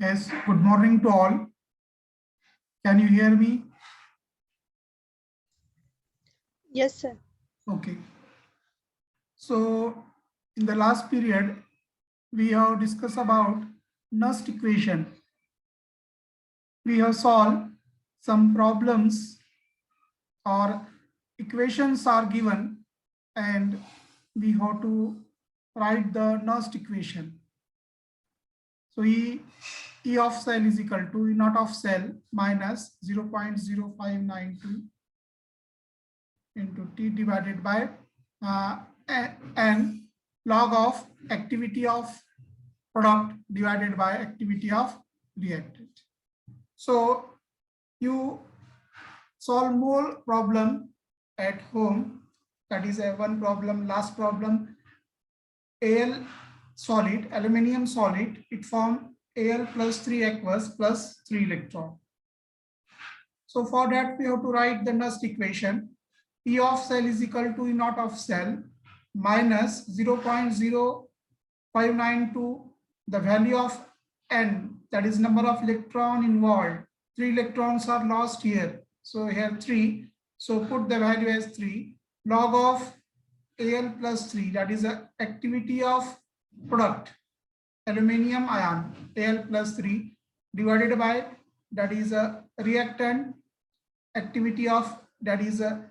Yes, good morning to all. Can you hear me? Yes, sir. Okay. So in the last period, we have discussed about Nernst equation. We have solved some problems or equations are given and we have to write the Nernst equation. So E of cell is equal to E naught of cell minus 0.0592 into T divided by n log of activity of product divided by activity of reactant. So you solve more problem at home. That is one problem. Last problem, Al solid, aluminium solid, it formed Al plus 3 aqueous plus 3 electron. So for that we have to write the Nernst equation. E of cell is equal to E naught of cell minus 0.0592, the value of n, that is number of electron involved. 3 electrons are lost here. So here 3. So put the value as 3. Log of Al plus 3, that is the activity of product, aluminium ion, Al plus 3 divided by, that is a reactant activity of, that is a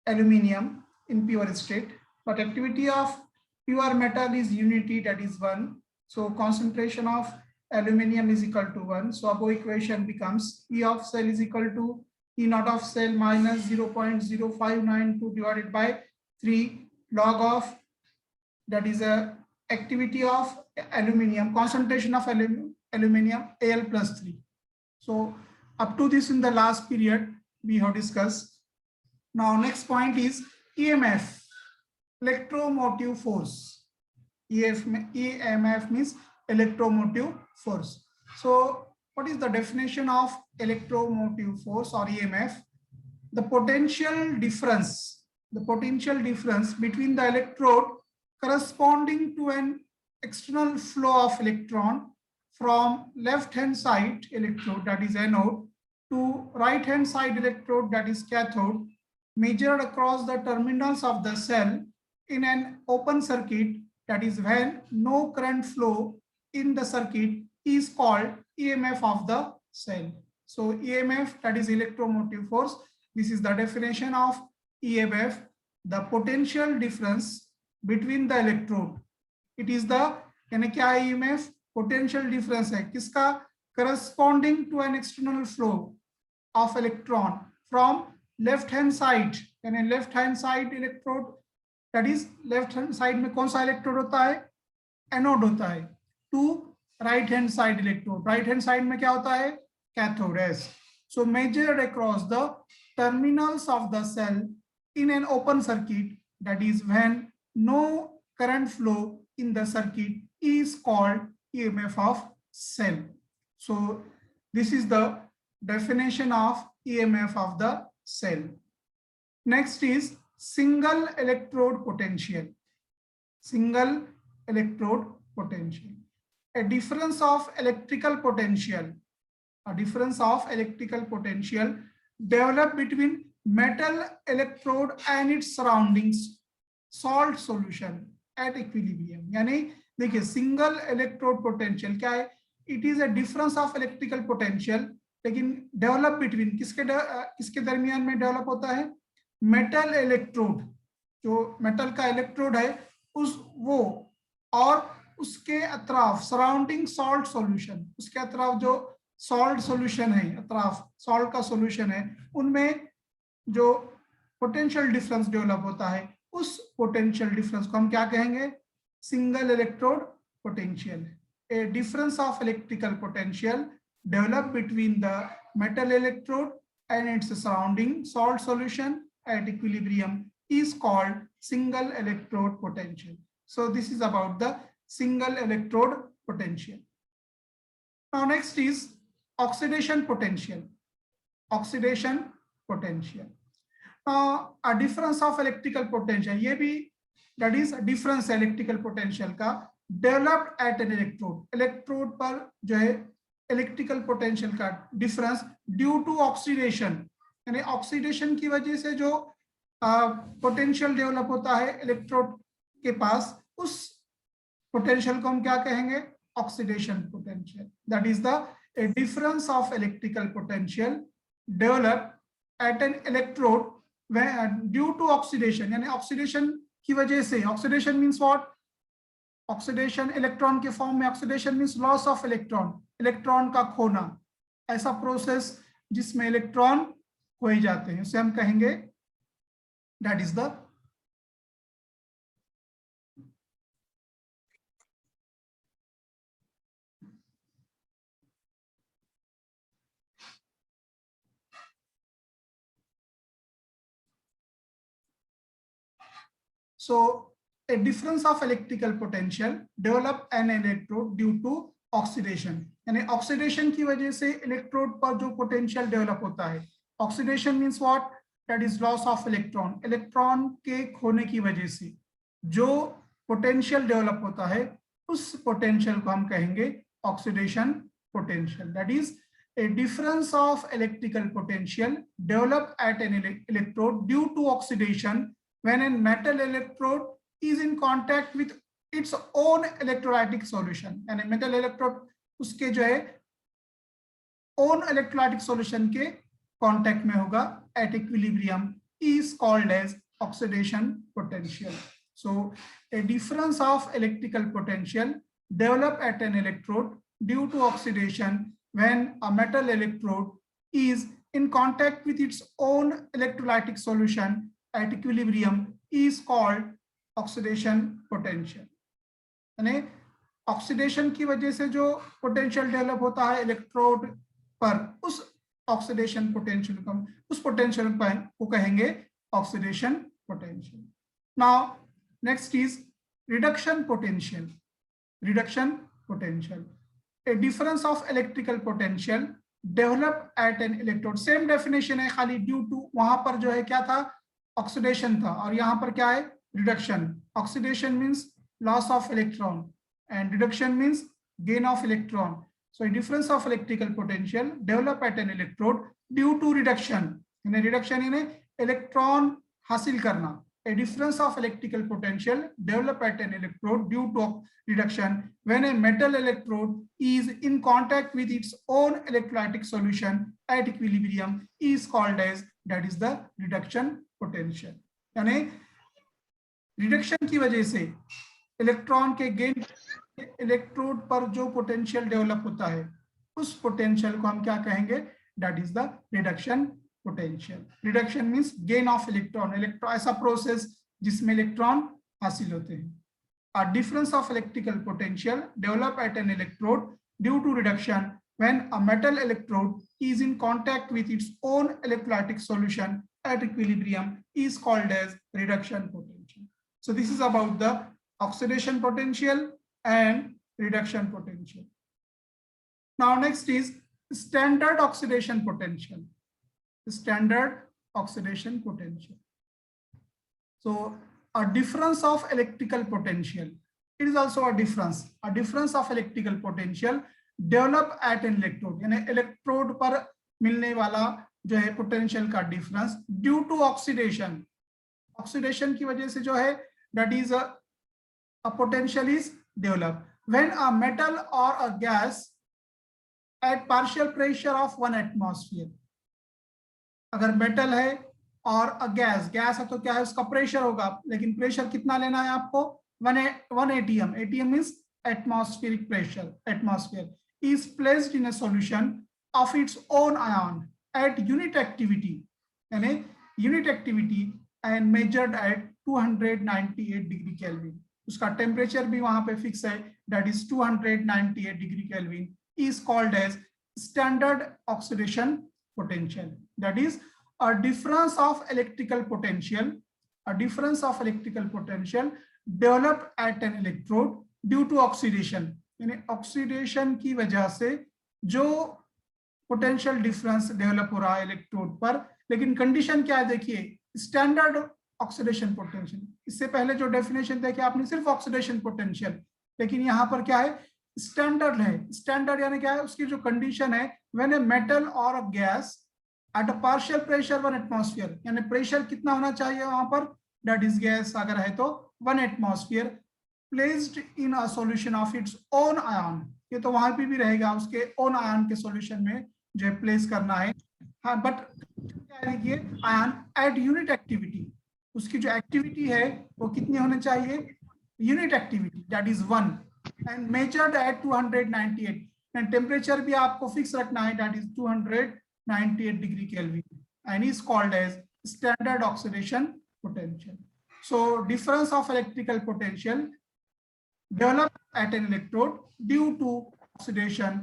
aluminium in pure state, but activity of pure metal is unity, that is 1. So concentration of aluminium is equal to 1. So above equation becomes E of cell is equal to E naught of cell minus 0.0592 divided by 3 log of, that is a activity of aluminium, concentration of aluminium Al plus 3. So up to this in the last period we have discussed. Now next point is EMF, electromotive force. EMF means electromotive force. So what is the definition of electromotive force or EMF? The potential difference between the electrode corresponding to an external flow of electron from left hand side electrode, that is anode, to right hand side electrode, that is cathode, measured across the terminals of the cell in an open circuit, that is when no current flow in the circuit, is called EMF of the cell. So EMF, that is electromotive force. This is the definition of EMF, the potential difference between the electrode. It is the यानी क्या है EMF? Potential difference है किसका? Corresponding to an external flow of electron from left hand side, यानी left hand side electrode, that is left hand side में कौन सा electrode होता है? Anode होता है. To right hand side electrode, right hand side में क्या होता है? Cathode. S. So measured across the terminals of the cell in an open circuit, that is when no current flow in the circuit, is called EMF of cell. So this is the definition of EMF of the cell. Next is single electrode potential. Single electrode potential. A difference of electrical potential. A difference of electrical potential developed between metal electrode and its surroundings salt solution at equilibrium. यानी देखिए single electrode potential क्या है? It is a difference of electrical potential, लेकिन develop between किसके दरमियान में develop होता है? मेटल इलेक्ट्रोड, जो मेटल का इलेक्ट्रोड है उस वो और उसके अतराफ सराउंडिंग सॉल्ट सॉल्यूशन, उसके अतराफ जो सॉल्ट सॉल्यूशन है, अतराफ सॉल्ट का सॉल्यूशन है, उनमें जो पोटेंशियल डिफरेंस डेवलप होता है, उस पोटेंशियल डिफरेंस को हम क्या कहेंगे? Single electrode potential. A difference of electrical potential develop between the metal electrode and its surrounding salt solution at equilibrium is called single electrode potential. So this is about the single electrode potential. Now next is oxidation potential. Oxidation potential. A difference of electrical potential, ये भी that is difference electrical potential का developed at an electrode. Electrode पर जो है electrical potential का difference due to oxidation, यानी oxidation की वजह से जो पोटेंशियल डेवलप होता है इलेक्ट्रोड के पास, उस पोटेंशियल को हम क्या कहेंगे? Oxidation potential. That is the difference of electrical potential develop at N electrode due to oxidation, यानी ऑक्सीडेशन की वजह से. Oxidation means what? Oxidation electron के फॉर्म में, oxidation means loss of electron, electron का खोना. ऐसा प्रोसेस जिसमें इलेक्ट्रॉन खोए जाते हैं उसे हम कहेंगे that is the so a difference of electrical potential develop an electrode due to oxidation, यानी ऑक्सीडेशन की वजह से इलेक्ट्रोड पर जो पोटेंशियल डेवलप होता है. Oxidation means what? That is loss of electron. Electron के खोने की वजह से जो पोटेंशियल डेवलप होता है, उस पोटेंशियल को हम कहेंगे oxidation potential. That is a difference of electrical potential developed at an electrode due to oxidation when a metal electrode is in contact with its own electrolytic solution. यानी metal electrode उसके जो है own electrolytic solution के contact में होगा at equilibrium is called as oxidation potential. So a difference of electrical potential develop at an electrode due to oxidation when a metal electrode is in contact with its own electrolytic solution at equilibrium is called oxidation potential. यानी oxidation की वजह से जो potential develop होता है electrode पर, उस oxidation potential को, उस पोटेंशियल को कहेंगे oxidation potential. Now next is reduction potential. Reduction potential, A difference of electrical potential develop at N electrode. Same definition है, खाली ड्यू टू वहां पर जो है क्या था? ऑक्सीडेशन था, और यहाँ पर क्या है? Reduction. Oxidation means loss of electron and reduction means gain of electron. So a difference of electrical potential develop at an electrode due to reduction. यानी reduction यानी इलेक्ट्रॉन हासिल करना, a difference of electrical potential develop at an electrode due to reduction when a metal electrode is in contact with its own electrolytic solution at equilibrium is called as, that is the reduction potential. यानी reduction की वजह से electron के gain electrode पर जो potential develop होता है उस पोटेंशियल को हम क्या कहेंगे, that is the reduction potential. Reduction means gain of electron, electron ऐसा प्रोसेस जिसमें इलेक्ट्रॉन हासिल होते हैं. A difference of electrical potential develop at an electrode due to reduction when a metal electrode is in contact with its own electrolytic solution at equilibrium is called as reduction potential. So this is about the oxidation potential and reduction potential. Now next is standard oxidation potential. Standard oxidation potential. So a difference of electrical potential, it is also a difference of electrical potential develop at an electrode, यानी electrode पर मिलने वाला जो है potential का difference due to oxidation. Oxidation की वजह से जो है that is a potential is develop when a metal और a gas at partial pressure of 1 atmosphere. अगर मेटल है और गैस है तो क्या है, उसका प्रेशर होगा, लेकिन प्रेशर कितना लेना है आपको, 1 atm. atm means atmospheric pressure. Atmosphere is placed in a solution of its own ion at unit activity, यानी unit activity and measured at 298 degree kelvin. उसका टेम्परेचर भी वहां पे फिक्स है, that is 298 degree kelvin, is called as standard oxidation potential. That is a difference of electrical potential developed at an electrode due to oxidation. यानी oxidation की वजह से जो पोटेंशियल डिफरेंस डेवलप हो रहा है इलेक्ट्रोड पर, लेकिन कंडीशन क्या है, देखिए स्टैंडर्ड ऑक्सीडेशन पोटेंशियल. इससे पहले जो डेफिनेशन देखिए आपने सिर्फ ऑक्सीडेशन पोटेंशियल, लेकिन यहाँ पर क्या है, स्टैंडर्ड है. स्टैंडर्ड यानी क्या है, उसकी जो कंडीशन है, व्हेन ए मेटल और a gas at a partial pressure 1 atmosphere, यानी प्रेशर कितना होना चाहिए वहां पर, दैट इज गैस अगर है तो 1 atmosphere, placed in a solution of its own ion. ये तो वहां पे भी रहेगा, उसके own ion के solution में जो है प्लेस करना है. हाँ, बट क्या है कि आयन एट यूनिट एक्टिविटी, उसकी जो एक्टिविटी है वो कितनी होनी चाहिए, unit activity, that is 1, and measured at 298. And temperature भी आपको फिक्स रखना है, that is 298 degree kelvin, and is called as standard oxidation potential. So difference of electrical potential developed at an electrode due to oxidation,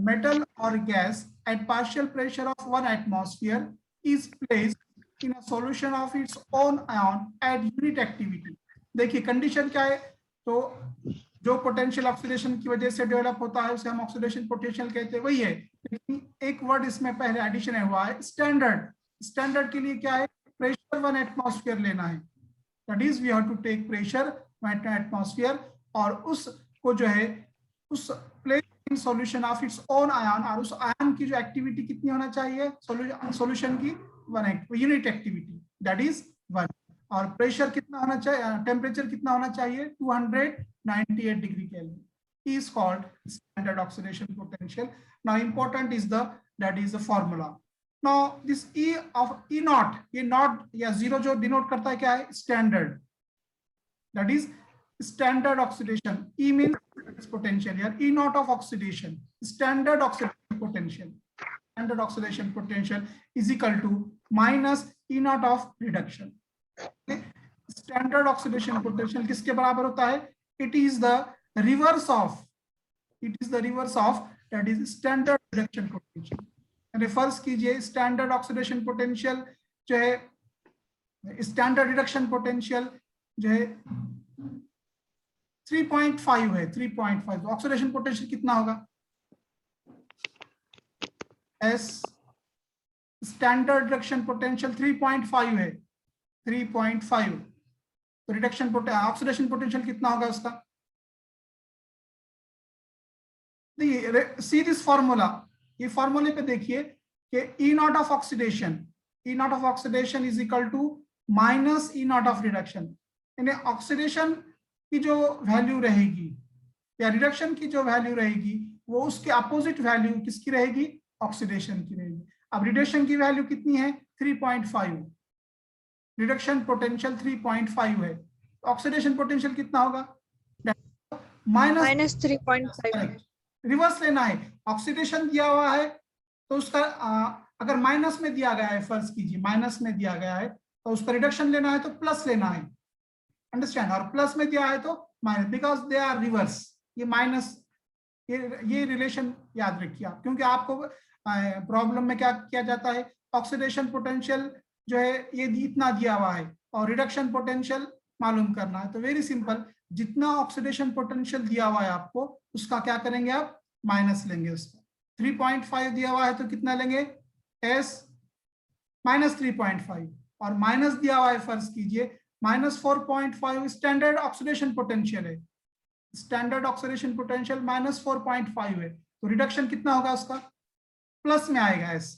metal or gas at partial pressure of 1 atmosphere is placed in a solution of its own ion at unit activity. देखिए condition क्या है, तो जो potential oxidation की वजह से develop होता है उसे हम ऑक्सीडेशन पोटेंशियल कहते हैं, वही है, लेकिन एक वर्ड इसमें पहले एडिशन है हुआ है, स्टैंडर्ड. स्टैंडर्ड के लिए क्या है, प्रेशर 1 एटमॉस्फेयर लेना है, that is we have to take pressure 1 atmosphere, और उसको जो है उस place in solution of its own ion, और उस आयन की जो एक्टिविटी कितनी होना चाहिए, सॉल्यूशन की 1 यूनिट एक्टिविटी, दैट इज 1, और प्रेशर कितना होना चाहिए, टेम्परेचर कितना होना चाहिए, 298 degree kelvin, is called standard oxidation potential. Now important is that is the formula. Now this E of E naught, ये नॉट या जीरो जो डिनोट करता है क्या है, standard, that is standard oxidation. E means potential here, E naught of oxidation, standard oxidation potential. Standard oxidation potential is equal to minus E naught of reduction. Okay? Standard oxidation potential किसके बराबर होता है, it is the reverse of that is standard reduction potential. Refers कीजिए, standard oxidation potential जो है, standard reduction potential जो है 3.5 है, 3.5. ऑक्सीडेशन पोटेंशियल कितना होगा, एस स्टैंडर्ड रिडक्शन पोटेंशियल 3.5 है, 3.5, तो रिडक्शन ऑक्सीडेशन पोटेंशियल कितना होगा उसका, सी दिस फॉर्मूला, ये फॉर्मूले पे देखिए कि E naught of oxidation, E naught of oxidation is equal to minus E not of reduction, यानी ऑक्सीडेशन की जो वैल्यू रहेगी या रिडक्शन की जो वैल्यू रहेगी वो उसके अपोजिट वैल्यू किसकी रहेगी, ऑक्सीडेशन की रहेगी। अब रिडक्शन की वैल्यू कितनी है, 3.5, रिडक्शन पोटेंशियल 3.5 है, ऑक्सीडेशन पोटेंशियल कितना होगा, माइनस 3.5। रिवर्स लेना है, ऑक्सीडेशन दिया हुआ है तो उसका अगर माइनस में दिया गया है, फर्ज कीजिए माइनस में दिया गया है तो उसका रिडक्शन लेना है तो प्लस लेना है, अंडरस्टैंड, और प्लस में दिया है तो minus, because they are reverse, ये माइनस, ये रिलेशन याद रखिए आप, क्योंकि आपको प्रॉब्लम में क्या किया जाता है, ऑक्सीडेशन पोटेंशियल जो है ये इतना दिया हुआ है और रिडक्शन पोटेंशियल मालूम करना है, तो वेरी सिंपल, जितना ऑक्सीडेशन पोटेंशियल दिया हुआ है आपको उसका क्या करेंगे आप, माइनस लेंगे उसका। 3.5 दिया हुआ है तो कितना लेंगे, एस माइनस 3.5, और माइनस दिया हुआ है फर्ज कीजिए माइनस 4.5 स्टैंडर्ड ऑक्सीडेशन पोटेंशियल है, स्टैंडर्ड ऑक्सीडेशन पोटेंशियल माइनस 4.5 है, तो रिडक्शन कितना होगा उसका, प्लस में आएगा, एस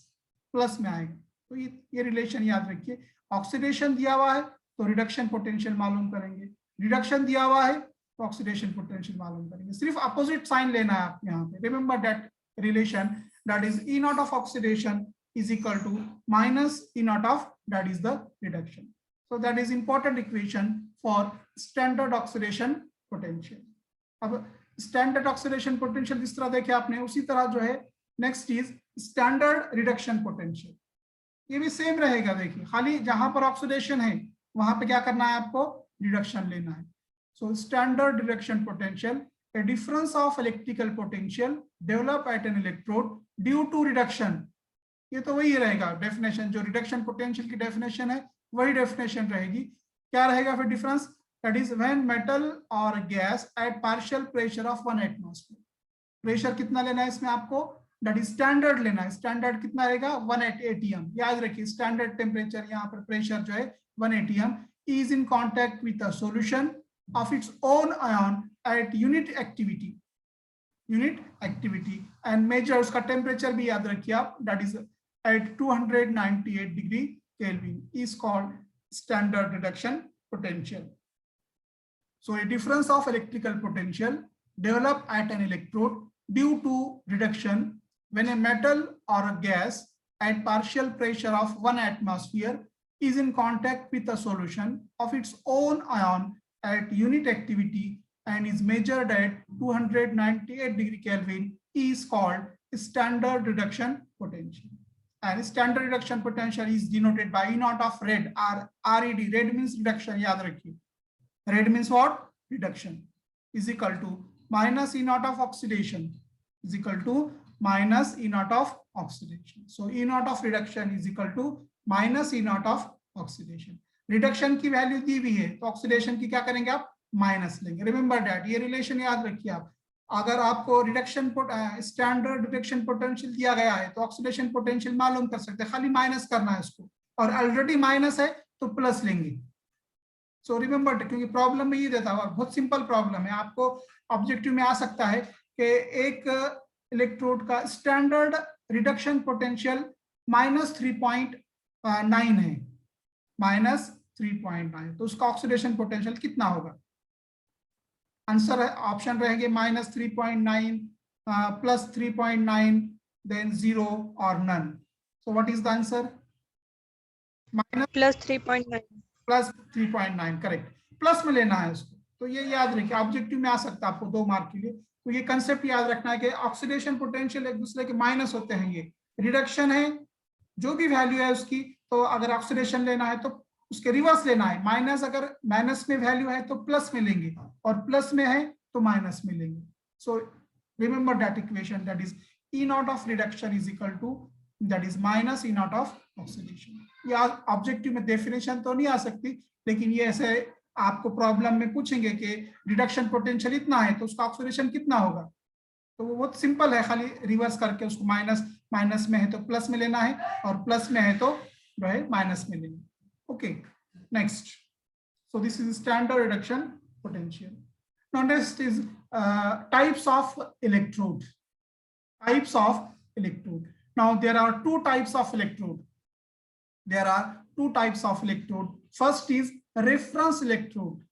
प्लस में आएगा। तो ये रिलेशन याद रखिए, ऑक्सीडेशन दिया हुआ है तो रिडक्शन पोटेंशियल मालूम करेंगे, रिडक्शन दिया हुआ है तो ऑक्सीडेशन पोटेंशियल मालूम करेंगे, सिर्फ अपोजिट साइन लेना है आप यहाँ पे, remember that relation, that is E not of oxidation is equal to minus E naught of, that is the reduction. So that is important equation for standard oxidation potential. अब standard oxidation potential इस तरह देखे आपने, उसी तरह जो है next is standard reduction potential, ये भी सेम रहेगा, देखिए खाली जहां पर ऑक्सीडेशन है वहां पे क्या करना है आपको, रिडक्शन लेना है। So standard reduction potential, a difference of electrical potential develop at an electrode due to reduction, ये तो वही रहेगा डेफिनेशन, जो रिडक्शन पोटेंशियल की डेफिनेशन है वही डेफिनेशन रहेगी। क्या रहेगा फिर difference, that is when metal और gas at partial pressure of 1 atmosphere, pressure कितना लेना है इसमें आपको, दैट इज स्टैंडर्ड लेना है, स्टैंडर्ड कितना रहेगा 1 atm, याद रखिए स्टैंडर्ड टेम्परेचर यहाँ पर प्रेशर जो है 1 atm, is in contact with a solution of its own ion at unit activity and measure, उसका टेम्परेचर भी याद रखिए आप, that is at 298 degree Kelvin is called standard reduction potential. So a difference of electrical potential developed at an electrode due to reduction when a metal or a gas at partial pressure of 1 atmosphere is in contact with a solution of its own ion at unit activity and is measured at 298 degree Kelvin is called standard reduction potential. And standard reduction potential is denoted by E naught of red, RED, red means reduction, याद रखिए, red means what, reduction, is equal to minus E naught of oxidation is equal to minus E naught of oxidation. So E naught of reduction is equal to minus E naught of oxidation. Reduction की value दी हुई है तो oxidation की क्या करेंगे आप, minus लेंगे, remember that, ये रिलेशन याद रखिए आप, अगर आपको रिडक्शन स्टैंडर्ड रिडक्शन पोटेंशियल दिया गया है तो ऑक्सीडेशन पोटेंशियल मालूम कर सकते हैं, खाली माइनस करना है उसको, और ऑलरेडी माइनस है तो प्लस लेंगे। सो रिमेंबर, क्योंकि प्रॉब्लम में ये देता है और बहुत सिंपल प्रॉब्लम है, आपको ऑब्जेक्टिव में आ सकता है कि एक इलेक्ट्रोड का स्टैंडर्ड रिडक्शन पोटेंशियल -3.9 है, -3.9, तो उसका ऑक्सीडेशन पोटेंशियल कितना होगा, आंसर ऑप्शन रहेंगे -3.9, +3.9, देन 0 और none. So what is the answer, +3.9, +3.9, correct, plus में लेना है उसको, तो ये याद रखिए, ऑब्जेक्टिव में आ सकता है आपको 2 मार्क के लिए, तो ये कंसेप्ट याद रखना है कि ऑक्सीडेशन पोटेंशियल एक दूसरे के माइनस होते हैं, ये रिडक्शन है जो भी वैल्यू है उसकी, तो अगर ऑक्सीडेशन लेना है तो उसके रिवर्स लेना है, माइनस, अगर माइनस में वैल्यू है तो प्लस में लेंगे और प्लस में है तो माइनस में लेंगे। So remember that equation, that is E naught of reduction is equal to, that is minus E naught of oxidation। ये ऑब्जेक्टिव में डेफिनेशन तो नहीं आ सकती, लेकिन ये ऐसे आपको प्रॉब्लम में पूछेंगे कि रिडक्शन पोटेंशियल इतना है तो उसका ऑक्सीडेशन कितना होगा, तो वो बहुत सिंपल है, खाली रिवर्स करके उसको माइनस में है तो प्लस में लेना है और प्लस में है तो जो है माइनस में लेना। Okay, next. So this is standard reduction potential. Now next is types of electrode. Types of electrode. Now there are 2 types of electrode. There are 2 types of electrode. First is reference electrode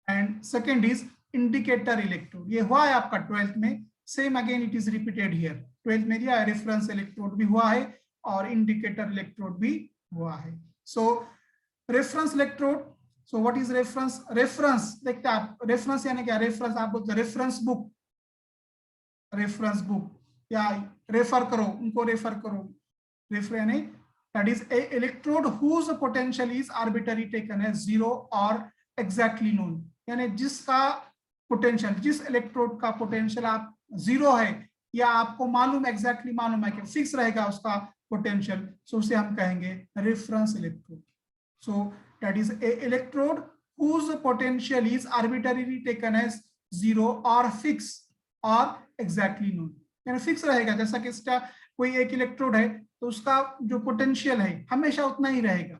and second is indicator electrode. ये हुआ है आपका 12th में, same again it is repeated here. 12th में दिया है reference electrode भी हुआ है और इंडिकेटर इलेक्ट्रोड भी हुआ है। So reference electrode, so what is reference? Reference देखते हैं आप, रेफरेंस यानी क्या? रेफरेंस आप बोलते हैं रेफरेंस बुक, रेफरेंस बुक या रेफर करो, उनको रेफर करो। रेफर यानी that is a electrode whose potential is arbitrarily taken as 0 or exactly known, यानी जिसका पोटेंशियल, जिस इलेक्ट्रोड का पोटेंशियल आप 0 है या आपको मालूम, एग्जैक्टली मालूम है कि फिक्स रहेगा उसका पोटेंशियल, सो उसे हम कहेंगे reference electrode. So that is a electrode whose potential is arbitrarily taken as 0 or fix or exactly known, यानी फिक्स रहेगा। जैसा कि इसका कोई एक इलेक्ट्रोड है तो उसका जो पोटेंशियल है हमेशा उतना ही रहेगा,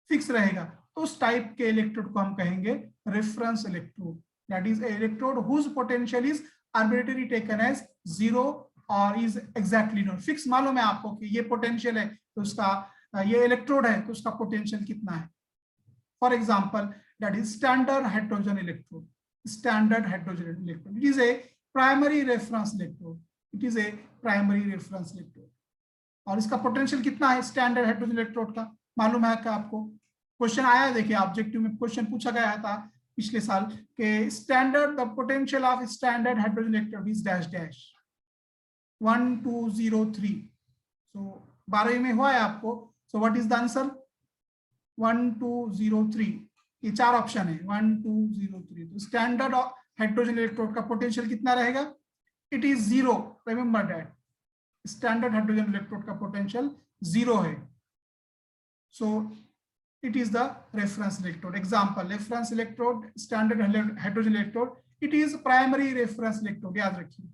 फिक्स रहेगा, तो उस टाइप के इलेक्ट्रोड को हम कहेंगे reference electrode. That is electrode whose potential is arbitrary taken as 0 और इज एग्जैक्टली नोन, फिक्स मालूम है आपको कि ये पोटेंशियल है तो उसका, ये इलेक्ट्रोड है तो उसका पोटेंशियल कितना है। For example that is standard hydrogen electrode, standard hydrogen electrode, it is a primary reference electrode, it is a primary reference electrode. और इसका पोटेंशियल कितना है स्टैंडर्ड हाइड्रोजन इलेक्ट्रोड का, मालूम है क्या आपको? क्वेश्चन आया, देखिए ऑब्जेक्टिव में क्वेश्चन पूछा गया था पिछले साल के standard, the potential of standard hydrogen electrode is dash dash 1203। सो 12वीं में हुआ है आपको, सो व्हाट इज द आंसर? 1203। ये 4 ऑप्शन है 1203। तो स्टैंडर्ड हाइड्रोजन इलेक्ट्रोड का पोटेंशियल कितना रहेगा? It is 0, remember that, standard hydrogen electrode का पोटेंशियल 0 है। So it is the reference electrode. Example, reference electrode standard hydrogen electrode, it is primary reference electrode. याद रखिए,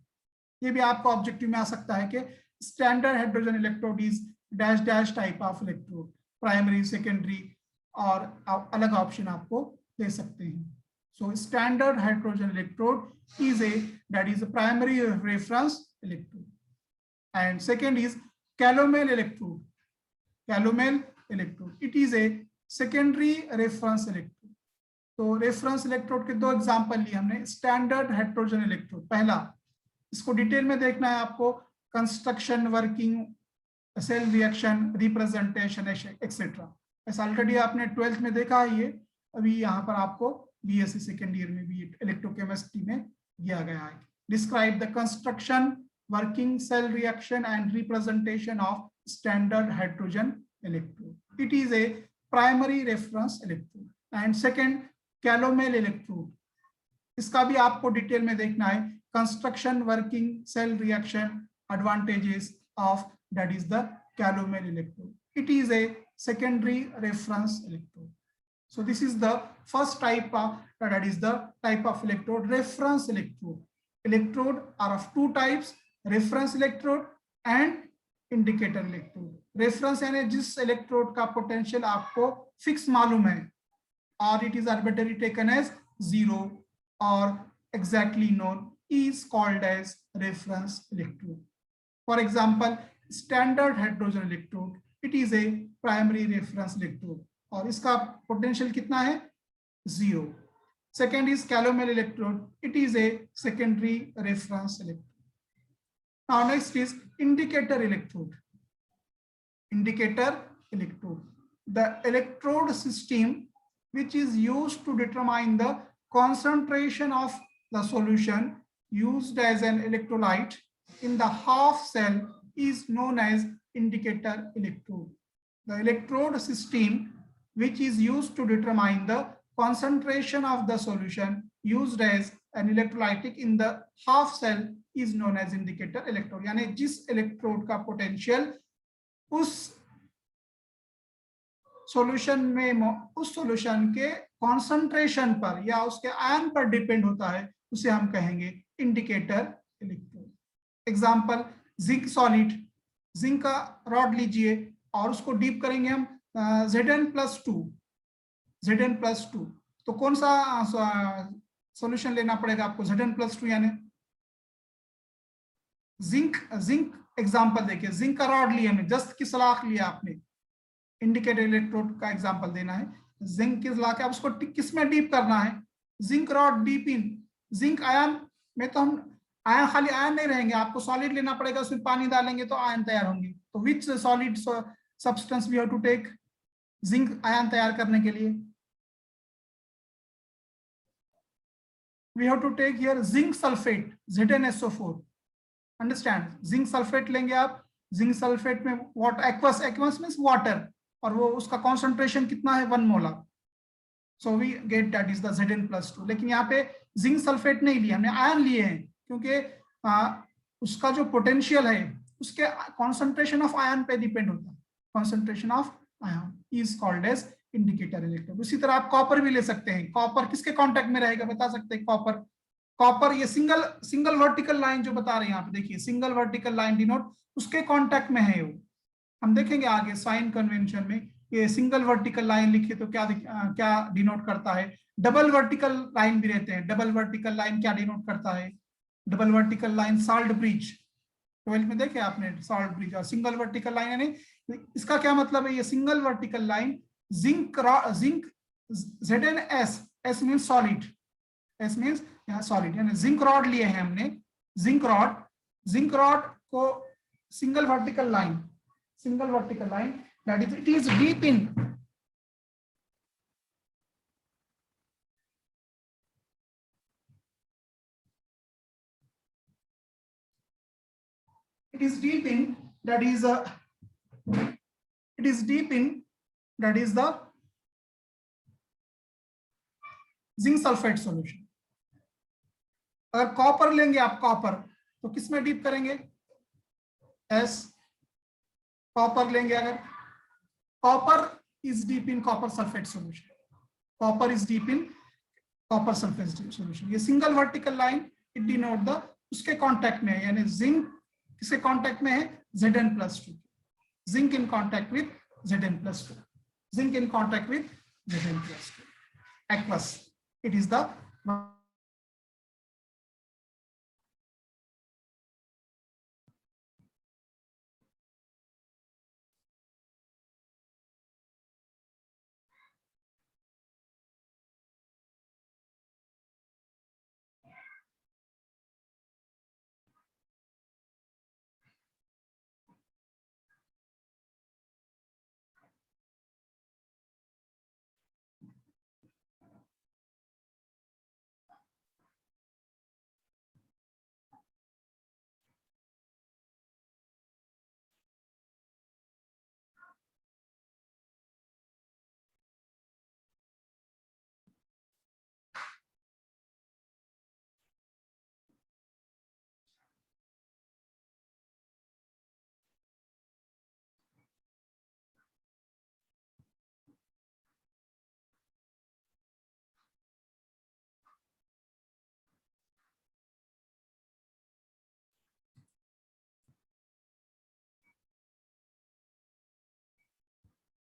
ये भी आपको ऑब्जेक्टिव में आ सकता है कि standard hydrogen electrode is dash dash type of electrode, primary, secondary और अलग ऑप्शन आपको दे सकते हैं। So standard hydrogen electrode is a, that is a primary reference electrode. And second is calomel electrode. Calomel electrode, it is a secondary reference electrode. तो reference electrode के 2 example लिए हमने। Standard hydrogen electrode, पहला, इसको detail में देखना है आपको, construction, working, cell reaction, representation etcetera. ऐसा ऑलरेडी आपने 12th में देखा है ये, अभी यहाँ पर आपको बीएससी सेकेंड ईयर में भी इलेक्ट्रोकेमिस्ट्री में दिया गया है। Describe the construction, working, cell reaction and representation of standard hydrogen electrode. It is a primary reference electrode. And second, calomel electrode. इसका भी आपको डिटेल में देखना है, construction, working, cell reaction, advantages of, that is the calomel electrode. It is a secondary reference electrode. So this is the first type of, that is the type of electrode, reference electrode. Electrode are of 2 types, reference electrode and indicator electrode. Reference यानी जिस electrode का potential आपको fix मालूम है और it is arbitrary taken as 0 और exactly known, is called as reference electrode. For example, standard hydrogen electrode, it is a primary reference electrode और इसका पोटेंशियल कितना है? 0। Second is calomel electrode, it is a secondary reference electrode. Now next is indicator electrode. Indicator electrode, the electrode system which is used to determine the concentration of the solution used as an electrolyte in the half cell is known as indicator electrode. The electrode system which is used to determine the concentration of the solution used as an electrolytic in the half cell is known as indicator electrode. यानी जिस electrode का potential उस solution में, उस solution के concentration पर या उसके आयन पर डिपेंड होता है, उसे हम कहेंगे indicator electrode. Example, zinc solid, zinc का रॉड लीजिए और उसको डीप करेंगे हम Zn+2, Zn+2, तो कौन सा सॉल्यूशन लेना पड़ेगा आपको? Zn+2 यानी जिंक। जिंक एग्जांपल देखिए, जिंक का रॉड लिया हमने, जस्ट की सलाख लिया आपने, इंडिकेटर इलेक्ट्रोड का एग्जांपल देना है। जिंक किस लाके आप उसको किस में डीप करना है, zinc rod deep in zinc ion में। तो हम आयन खाली आयन नहीं रहेंगे, आपको सॉलिड लेना पड़ेगा, उसमें पानी डालेंगे तो आयन तैयार होंगे। तो which solid substance we have to take zinc ion तैयार करने के लिए? we have to take here zinc sulfate ZnSO4. Understand, zinc sulphate लेंगे आप, जिंक सल्फेट में water aqueous, aqueous means water, और वो उसका कॉन्सेंट्रेशन कितना है 1 molar, so we get that is the Zn+2। लेकिन यहाँ पे जिंक सल्फेट नहीं लिया, हमने आयन लिए हैं, क्योंकि उसका जो पोटेंशियल है उसके कॉन्सेंट्रेशन ऑफ आयन पे डिपेंड होता है। Concentration of ion is called as indicator electrode. उसी तरह आप कॉपर भी ले सकते हैं। कॉपर किसके कांटेक्ट में रहेगा बता सकते हैं? कॉपर, कॉपर ये सिंगल वर्टिकल लाइन जो बता रहे हैं यहाँ पे देखिए, सिंगल वर्टिकल लाइन डिनोट उसके कांटेक्ट में है वो। हम देखेंगे आगे साइन कन्वेंशन में ये सिंगल वर्टिकल लाइन लिखिए तो क्या डिनोट करता है। डबल वर्टिकल लाइन भी रहते हैं। डबल वर्टिकल लाइन क्या डिनोट करता है? Double vertical line salt bridge 12 में देखे आपने, साल्ट ब्रिज। और सिंगल वर्टिकल लाइन यानी इसका क्या मतलब है? ये single vertical line zinc ZnS, S means solid, S means यहाँ सॉलिड, यानी जिंक रॉड लिए हैं हमने। जिंक रॉड को single vertical line that is it is dip in that is the zinc sulphate solution. अगर कॉपर लेंगे आप, copper तो किस में डीप करेंगे? एस, कॉपर लेंगे अगर, copper is dip in copper sulphate solution, copper is dip in copper sulphate solution. ये single vertical line it denote the उसके कांटेक्ट में है, यानी जिंक किसके कांटेक्ट में है? Zn+2, zinc in contact with Zn+2, zinc in contact with Zn+2, aqueous, it is the